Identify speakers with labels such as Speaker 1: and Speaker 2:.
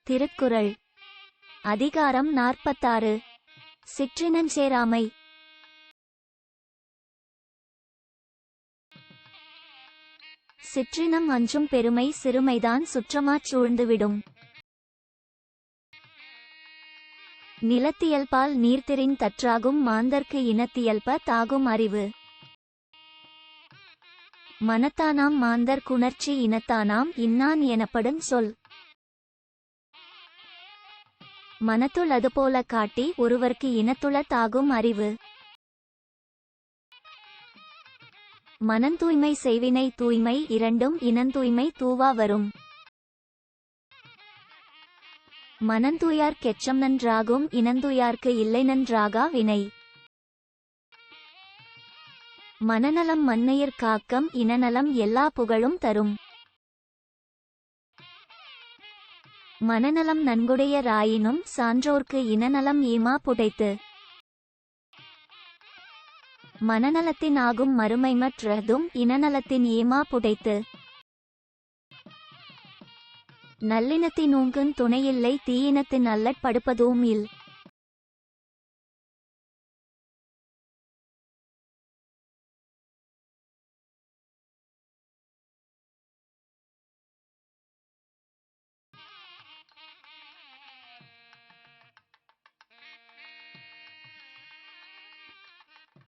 Speaker 1: திருக்குறள் அதிகாரம் 46 சிற்றினஞ்சேராமை. சிற்றினம் அஞ்சும் பெருமை சிறுமைதான் சுற்றமாச் சூழ்ந்துவிடும். நிலத்தியல்பால் நீர்த்திரின் தற்றாகும் மாந்தர்க்கு இனத்தியல்ப தாகும் அறிவு. மனத்தானாம் மாந்தர் குணர்ச்சி இனத்தானாம் இன்னான் எனப்படும் சொல். மனத்துள் அதுபோல காட்டி ஒருவர்க்கு இனத்துள தாகும் அறிவு. மனந்தூய்மை செய்வினை தூய்மை இரண்டும் இனந்தூய்மை தூவா வரும். மனந்தூயார் கெச்சம் நன்றாகும் இனந்தூயார்க்கு இல்லை நன்றாகா வினை. மனநலம் மன்னையர் காக்கம் இனநலம் எல்லா புகழும் தரும். மனநலம் நன்குடைய ராயினும் சான்றோர்க்கு இனநலம் ஈமா புடைத்து. மனநலத்தின் ஆகும் மறுமைமற்றதும் இனநலத்தின் ஈமா புடைத்து. நல்லினத்தின் ஊங்குந் துணையில்லை தீயினத்தின் அல்லற் படுப்பதூம் இல்.